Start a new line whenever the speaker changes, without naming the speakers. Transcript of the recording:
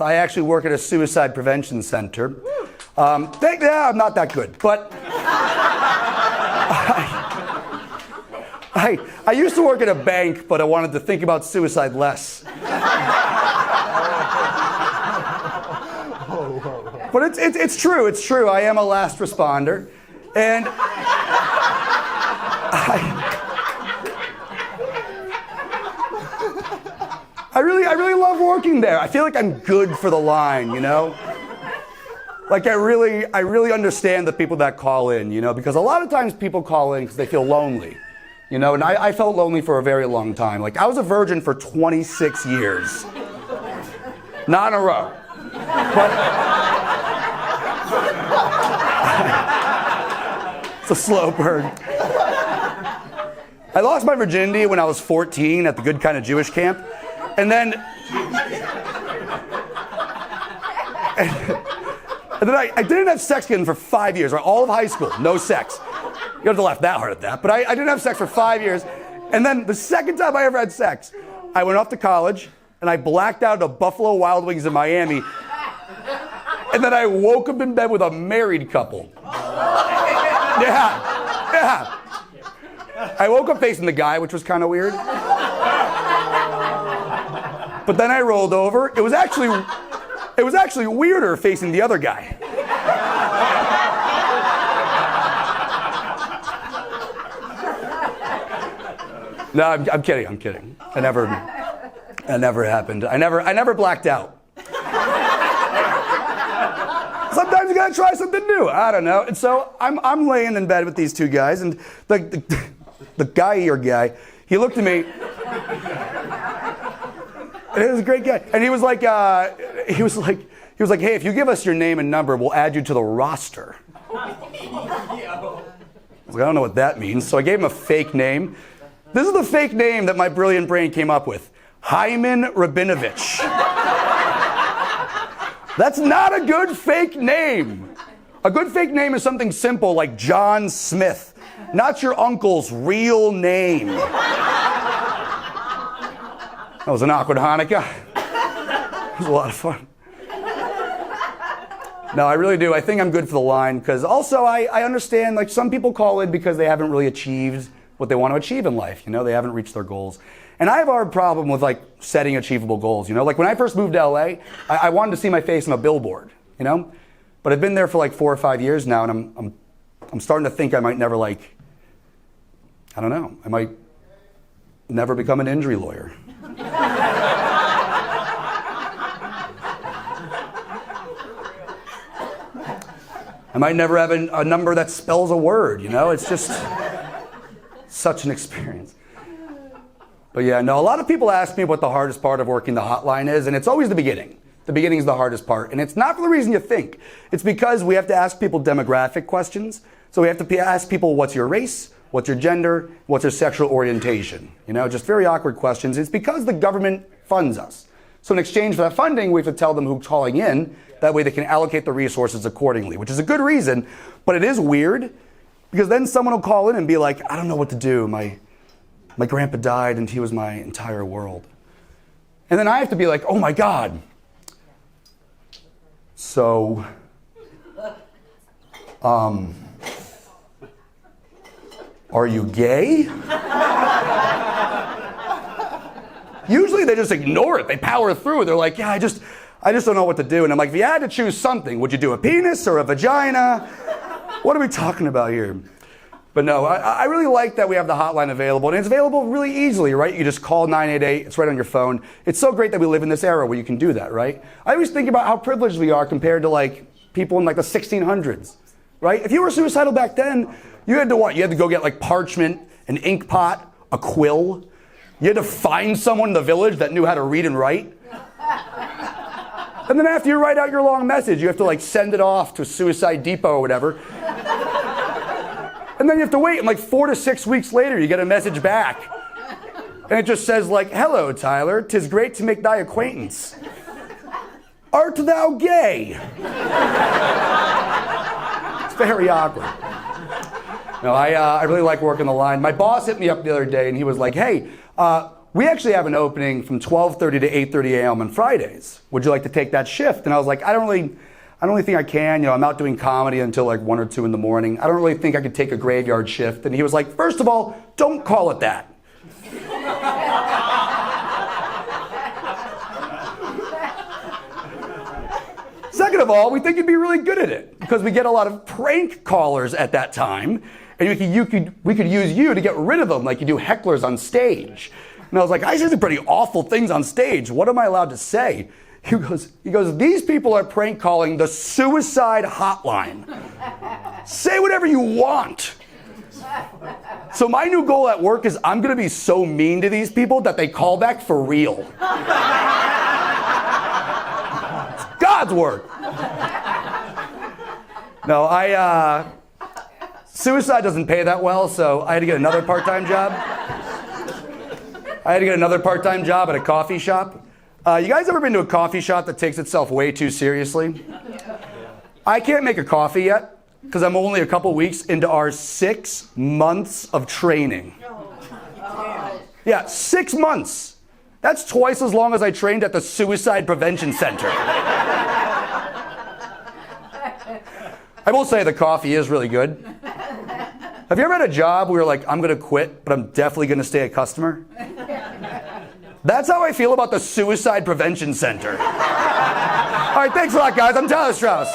I actually work at a suicide prevention center. I'm not that good, but I used to work at a bank, but I wanted to think about suicide less. But it's true. I am a last responder, and I really love working there. I feel like I'm good for the line, you know? Like I really understand the people that call in, you know, because a lot of times people call in because they feel lonely, you know, and I felt lonely for a very long time. Like I was a virgin for 26 years. Not in a row. But it's a slow burn. I lost my virginity when I was 14 at the Good Kind of Jewish camp. And then I didn't have sex again for 5 years, right? All of high school, no sex. You don't have to laugh that hard at that. But I didn't have sex for 5 years. And then the second time I ever had sex, I went off to college and I blacked out at Buffalo Wild Wings in Miami. And then I woke up in bed with a married couple. Yeah. I woke up facing the guy, which was kind of weird. But then I rolled over. It was actually weirder facing the other guy. No, I'm kidding. It never happened. I never blacked out. Sometimes you gotta try something new. I don't know. And so I'm laying in bed with these two guys, and the guy, he looked at me. And it was a great guy. And he was like, hey, if you give us your name and number, we'll add you to the roster. I was like, I don't know what that means. So I gave him a fake name. This is the fake name that my brilliant brain came up with. Hyman Rabinovich. That's not a good fake name. A good fake name is something simple like John Smith, not your uncle's real name. That was an awkward Hanukkah. It was a lot of fun. No, I really do. I think I'm good for the line because also I understand like some people call in because they haven't really achieved what they want to achieve in life. You know, they haven't reached their goals. And I have a hard problem with like setting achievable goals. You know, like when I first moved to LA, I wanted to see my face on a billboard, you know, but I've been there for like 4 or 5 years now, and I'm starting to think I might never I might never become an injury lawyer. I might never have a number that spells a word, you know? It's just such an experience. But yeah, no, a lot of people ask me what the hardest part of working the hotline is, and it's always the beginning. The beginning is the hardest part, and it's not for the reason you think. It's because we have to ask people demographic questions. So we have to ask people, what's your race? What's your gender? What's your sexual orientation? You know, just very awkward questions. It's because the government funds us. So in exchange for that funding, we have to tell them who's calling in. That way they can allocate the resources accordingly, which is a good reason. But it is weird because then someone will call in and be like, I don't know what to do. My grandpa died and he was my entire world. And then I have to be like, oh my God. So, are you gay? Usually they just ignore it. They power through. They're like, yeah, I just don't know what to do. And I'm like, if you had to choose something, would you do a penis or a vagina? What are we talking about here? But no, I really like that we have the hotline available. And it's available really easily, right? You just call 988. It's right on your phone. It's so great that we live in this era where you can do that, right? I always think about how privileged we are compared to like people in like the 1600s, right? If you were suicidal back then, you had to what? You had to go get like parchment, an ink pot, a quill. You had to find someone in the village that knew how to read and write. And then after you write out your long message, you have to like send it off to Suicide Depot or whatever. And then you have to wait, and like 4 to 6 weeks later, you get a message back. And it just says like, hello, Tyler, 'tis great to make thy acquaintance. Art thou gay? It's very awkward. No, I really like working the line. My boss hit me up the other day, and he was like, hey, we actually have an opening from 12:30 to 8:30 a.m. on Fridays. Would you like to take that shift? And I was like, I don't really think I can. I'm out doing comedy until like 1 or 2 in the morning. I don't really think I could take a graveyard shift. And he was like, first of all, don't call it that. Second of all, we think you'd be really good at it because we get a lot of prank callers at that time. And we could use you to get rid of them like you do hecklers on stage. And I was like, I say some pretty awful things on stage. What am I allowed to say? He goes, these people are prank calling the suicide hotline. Say whatever you want. So my new goal at work is I'm going to be so mean to these people that they call back for real. It's God's word. No, suicide doesn't pay that well, so I had to get another part-time job. At a coffee shop. You guys ever been to a coffee shop that takes itself way too seriously? I can't make a coffee yet because I'm only a couple weeks into our 6 months of training. Yeah, 6 months. That's twice as long as I trained at the Suicide Prevention Center. I will say the coffee is really good. Have you ever had a job where you're like, I'm going to quit, but I'm definitely going to stay a customer? That's how I feel about the Suicide Prevention Center. All right, thanks a lot, guys. I'm Tyler Strauss.